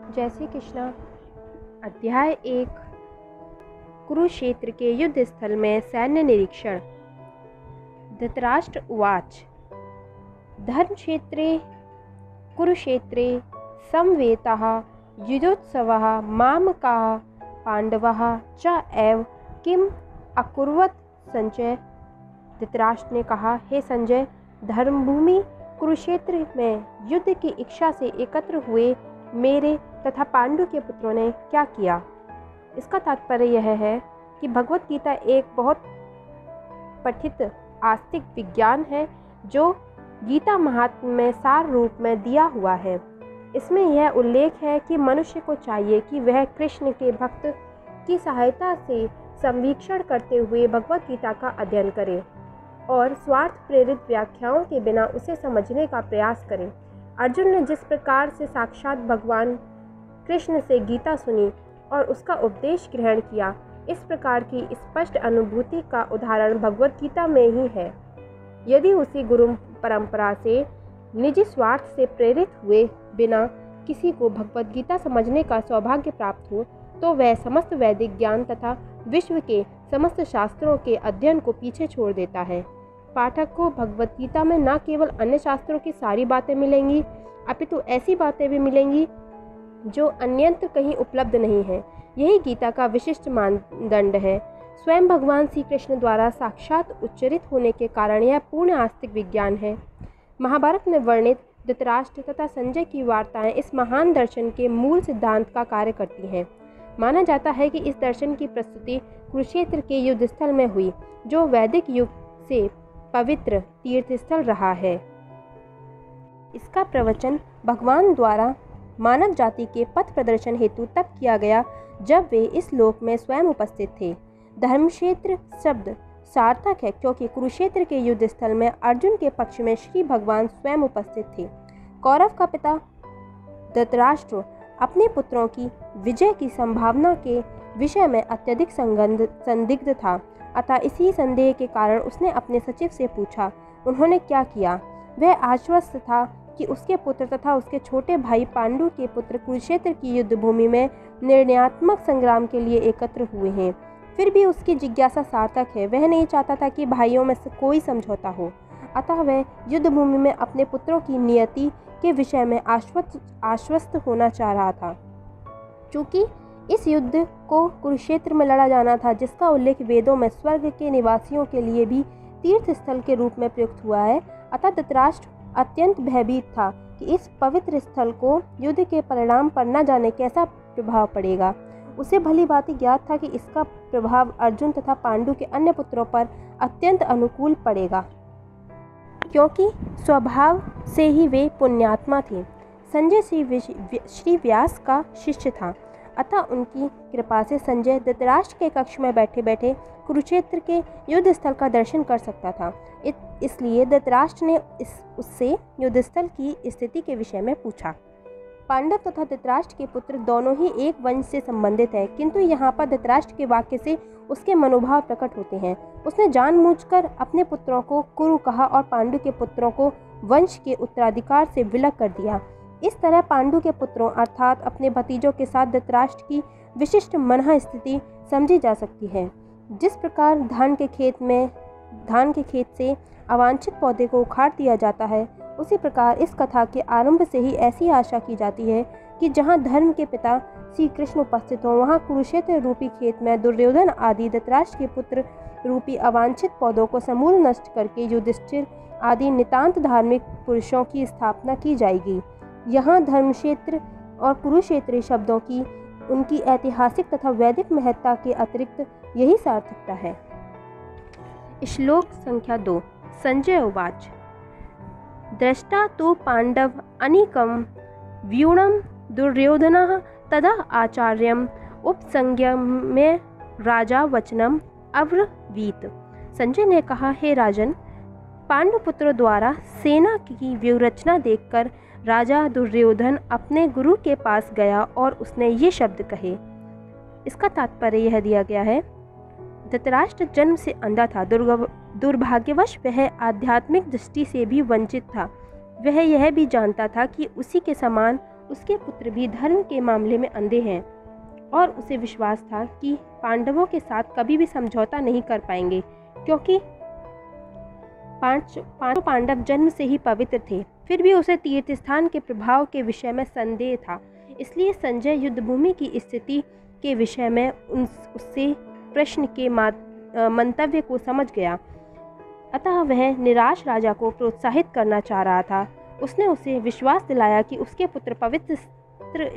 जय श्री कृष्णा। अध्याय 1। कुरुक्षेत्र के युद्ध स्थल में सैन्य निरीक्षण। धृतराष्ट्र उवाच। धर्मक्षेत्रे कुरुक्षेत्रे समवेताः युद्धोत्सवः मामकाः पांडवाः च एव किम अकुर्वत संजय। धृतराष्ट्र ने कहा, हे संजय, धर्मभूमि कुरुक्षेत्र में युद्ध की इच्छा से एकत्र हुए मेरे तथा पांडु के पुत्रों ने क्या किया। इसका तात्पर्य यह है कि भगवत गीता एक बहुत पठित आस्तिक विज्ञान है जो गीता महात्म्य में सार रूप में दिया हुआ है। इसमें यह उल्लेख है कि मनुष्य को चाहिए कि वह कृष्ण के भक्त की सहायता से संवीक्षण करते हुए भगवत गीता का अध्ययन करे और स्वार्थ प्रेरित व्याख्याओं के बिना उसे समझने का प्रयास करे। अर्जुन ने जिस प्रकार से साक्षात भगवान कृष्ण से गीता सुनी और उसका उपदेश ग्रहण किया, इस प्रकार की स्पष्ट अनुभूति का उदाहरण भगवत गीता में ही है। यदि उसी गुरु परंपरा से निजी स्वार्थ से प्रेरित हुए बिना किसी को भगवत गीता समझने का सौभाग्य प्राप्त हो, तो वह समस्त वैदिक ज्ञान तथा विश्व के समस्त शास्त्रों के अध्ययन को पीछे छोड़ देता है। पाठक को भगवत गीता में न केवल अन्य शास्त्रों की सारी बातें मिलेंगी, अपितु ऐसी बातें भी मिलेंगी जो अन्यत्र कहीं उपलब्ध नहीं है। यही गीता का विशिष्ट मानदंड है। स्वयं भगवान श्री कृष्ण द्वारा साक्षात उच्चरित होने के कारण यह पूर्ण आस्तिक विज्ञान है। महाभारत में वर्णित धृतराष्ट्र तथा संजय की वार्ताएं इस महान दर्शन के मूल सिद्धांत का कार्य करती हैं। माना जाता है कि इस दर्शन की प्रस्तुति कुरुक्षेत्र के युद्ध स्थल में हुई, जो वैदिक युग से पवित्र तीर्थस्थल रहा है। इसका प्रवचन भगवान द्वारा मानव जाति के पथ प्रदर्शन हेतु तब किया गया जब वे इस लोक में स्वयं उपस्थित थे। धर्मक्षेत्र शब्द सार्थक है क्योंकि कुरुक्षेत्र के युद्ध स्थल में अर्जुन के पक्ष में श्री भगवान स्वयं उपस्थित थे। कौरव का पिता धृतराष्ट्र अपने पुत्रों की विजय की संभावना के विषय में अत्यधिक संदिग्ध था, अतः इसी संदेह के कारण उसने अपने सचिव से पूछा। उन्होंने क्या किया? वह आश्वस्त था कि उसके पुत्र तथा उसके छोटे भाई पांडु के पुत्र कुरुक्षेत्र की युद्ध भूमि में निर्णयात्मक संग्राम के लिए एकत्र हुए हैं। फिर भी उसकी जिज्ञासा सार्थक है। वह नहीं चाहता था कि भाइयों में से कोई समझौता हो, अतः वह युद्ध भूमि में अपने पुत्रों की नियति के विषय में आश्वस्त होना चाह रहा था। चूँकि इस युद्ध को कुरुक्षेत्र में लड़ा जाना था, जिसका उल्लेख वेदों में स्वर्ग के निवासियों के लिए भी तीर्थ स्थल के रूप में प्रयुक्त हुआ है, अतः धृतराष्ट्र अत्यंत भयभीत था कि इस पवित्र स्थल को युद्ध के परिणाम पर न जाने कैसा प्रभाव पड़ेगा। उसे भली भांति ज्ञात था कि इसका प्रभाव अर्जुन तथा पांडु के अन्य पुत्रों पर अत्यंत अनुकूल पड़ेगा, क्योंकि स्वभाव से ही वे पुण्यात्मा थे। संजय श्री व्यास का शिष्य था, अतः उनकी कृपा से संजय धृतराष्ट्र के कक्ष में बैठे बैठे कुरुक्षेत्र के युद्ध स्थल का दर्शन कर सकता था। इसलिए धृतराष्ट्र ने उससे युद्ध स्थल की स्थिति के विषय में पूछा। पांडव तथा धृतराष्ट्र के पुत्र दोनों ही एक वंश से संबंधित हैं, किंतु यहाँ पर धृतराष्ट्र के वाक्य से उसके मनोभाव प्रकट होते हैं। उसने जानबूझकर अपने पुत्रों को कुरु कहा और पांडु के पुत्रों को वंश के उत्तराधिकार से विलग कर दिया। इस तरह पांडु के पुत्रों अर्थात अपने भतीजों के साथ धृतराष्ट्र की विशिष्ट मनः स्थिति समझी जा सकती है। जिस प्रकार धान के खेत से अवांछित पौधे को उखाड़ दिया जाता है, उसी प्रकार इस कथा के आरंभ से ही ऐसी आशा की जाती है कि जहाँ धर्म के पिता श्री कृष्ण उपस्थित हों, वहाँ कुरुक्षेत्र रूपी खेत में दुर्योधन आदि धृतराष्ट्र के पुत्र रूपी अवांछित पौधों को समूल नष्ट करके युधिष्ठिर आदि नितांत धार्मिक पुरुषों की स्थापना की जाएगी। यहाँ धर्मक्षेत्र और कुरुक्षेत्र शब्दों की उनकी ऐतिहासिक तथा वैदिक महत्ता के अतिरिक्त यही सार्थकता है। श्लोक संख्या 2। संजय उवाच। दृष्टा तु पांडव अनीकं व्यूणं दुर्योधनः तदा आचार्यम् उपसंज्ञम्य राजा वचनम अब्रवीत। संजय ने कहा, हे राजन, पांडुपुत्रों द्वारा सेना की व्यूहरचना देखकर राजा दुर्योधन अपने गुरु के पास गया और उसने ये शब्द कहे। इसका तात्पर्य यह दिया गया है, धृतराष्ट्र जन्म से अंधा था, दुर्भाग्यवश वह आध्यात्मिक दृष्टि से भी वंचित था। वह यह भी जानता था कि उसी के समान उसके पुत्र भी धर्म के मामले में अंधे हैं और उसे विश्वास था कि पांडवों के साथ कभी भी समझौता नहीं कर पाएंगे, क्योंकि पांचों पांडव जन्म से ही पवित्र थे। फिर भी उसे तीर्थ स्थान के प्रभाव के विषय में संदेह था। इसलिए संजय युद्धभूमि की स्थिति के विषय में उससे प्रश्न के मंतव्य को समझ गया। अतः वह निराश राजा को प्रोत्साहित करना चाह रहा था। उसने उसे विश्वास दिलाया कि उसके पुत्र पवित्र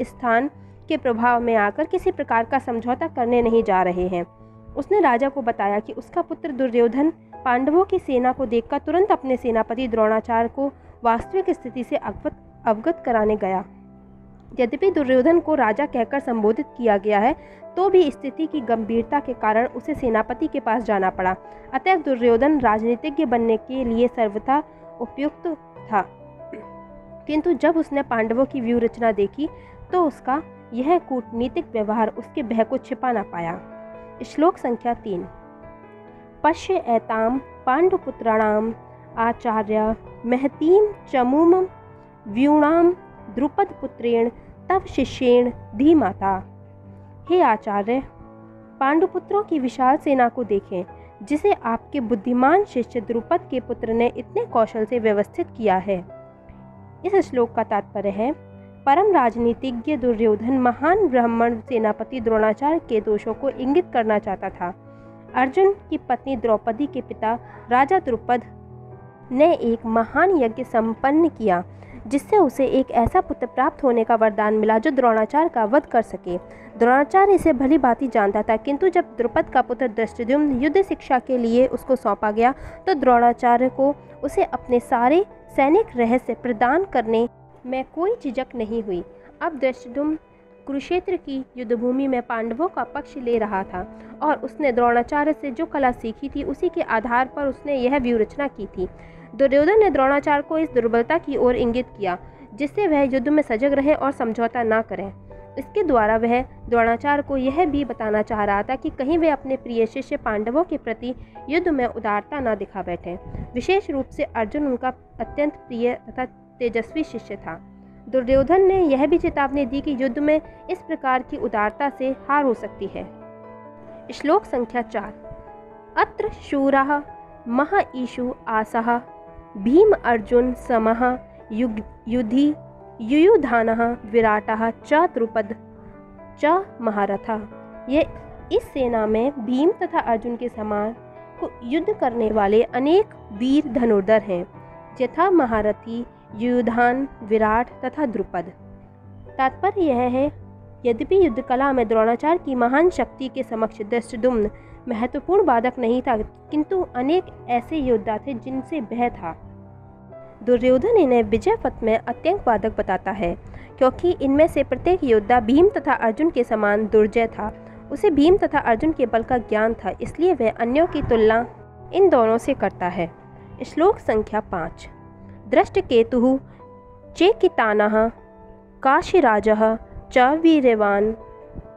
स्थान के प्रभाव में आकर किसी प्रकार का समझौता करने नहीं जा रहे हैं। उसने राजा को बताया कि उसका पुत्र दुर्योधन पांडवों की सेना को देखकर तुरंत अपने सेनापति द्रोणाचार्य को वास्तविक स्थिति से अवगत कराने गया। यद्यपि दुर्योधन को राजा कहकर संबोधित किया गया है, तो भी स्थिति की गंभीरता के कारण उसे सेनापति के पास जाना पड़ा। अतः दुर्योधन राजनीतिज्ञ बनने के लिए सर्वथा उपयुक्त था, किंतु जब उसने पांडवों की व्यूह रचना देखी तो उसका यह कूटनीतिक व्यवहार उसके भय को छिपा न पाया। श्लोक संख्या 3। पश्य एताम पांडुपुत्राणाम आचार्य महतीम चमूम व्यूणाम द्रुपद पुत्रेण तव शिष्येण धीमाता। हे आचार्य, पांडुपुत्रों की विशाल सेना को देखें, जिसे आपके बुद्धिमान शिष्य द्रुपद के पुत्र ने इतने कौशल से व्यवस्थित किया है। इस श्लोक का तात्पर्य है, परम राजनीतिज्ञ दुर्योधन महान ब्राह्मण सेनापति द्रोणाचार्य के दोषों को इंगित करना चाहता था। अर्जुन की पत्नी द्रौपदी के पिता राजा द्रुपद ने एक महान यज्ञ संपन्न किया, जिससे उसे एक ऐसा पुत्र प्राप्त होने का वरदान मिला जो द्रोणाचार्य का वध कर सके। द्रोणाचार्य इसे भली भांति जानता था, किंतु जब द्रुपद का पुत्र धृष्टद्युम्न युद्ध शिक्षा के लिए उसको सौंपा गया तो द्रोणाचार्य को उसे अपने सारे सैनिक रहस्य प्रदान करने में कोई झिझक नहीं हुई। अब धृष्टद्युम्न कुरुक्षेत्र की युद्धभूमि में पांडवों का पक्ष ले रहा था और उसने द्रोणाचार्य से जो कला सीखी थी उसी के आधार पर उसने यह व्यूह रचना की थी। दुर्योधन ने द्रोणाचार्य को इस दुर्बलता की ओर इंगित किया, जिससे वह युद्ध में सजग रहें और समझौता न करें। इसके द्वारा वह द्रोणाचार्य को यह भी बताना चाह रहा था कि कहीं वे अपने प्रिय शिष्य पांडवों के प्रति युद्ध में उदारता न दिखा बैठे। विशेष रूप से अर्जुन उनका अत्यंत प्रिय तथा तेजस्वी शिष्य था। दुर्योधन ने यह भी चेतावनी दी कि युद्ध में इस प्रकार की उदारता से हार हो सकती है। श्लोक संख्या 4। अत्र शूरः महाईशु आसः भीम अर्जुन समः युधि युयुधानः विराटः च द्रुपद च महारथः। ये इस सेना में भीम तथा अर्जुन के समान को युद्ध करने वाले अनेक वीर धनुर्धर हैं, यथा महारथी युयुधान, विराट तथा द्रुपद। तात्पर्य यह है, यद्यपि युद्ध कला में द्रोणाचार्य की महान शक्ति के समक्ष धृष्टद्युम्न महत्वपूर्ण बाधक नहीं था, किंतु अनेक ऐसे योद्धा थे जिनसे भय था। दुर्योधन इन्हें विजय पथ में अत्यंत बाधक बताता है, क्योंकि इनमें से प्रत्येक योद्धा भीम तथा अर्जुन के समान दुर्जय था। उसे भीम तथा अर्जुन के बल का ज्ञान था, इसलिए वह अन्यों की तुलना इन दोनों से करता है। श्लोक संख्या 5। दृष्टकेतुः चेकितानः काशीराजः च वीर्यवान्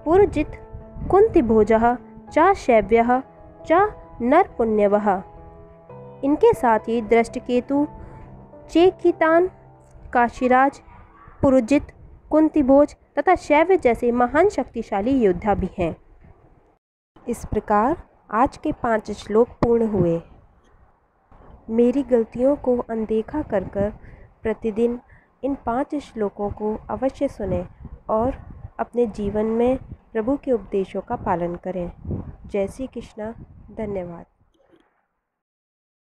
पुरजित कुंतीभोजः च शैव्यः च नरपुण्यवः। इनके साथ ही दृष्टकेतु, चेकितान, काशीराज, पुरुजित, कुंतीभोज तथा शैव्य जैसे महान शक्तिशाली योद्धा भी हैं। इस प्रकार आज के 5 श्लोक पूर्ण हुए। मेरी गलतियों को अनदेखा कर प्रतिदिन इन 5 श्लोकों को अवश्य सुनें और अपने जीवन में प्रभु के उपदेशों का पालन करें। जय श्री कृष्ण। धन्यवाद।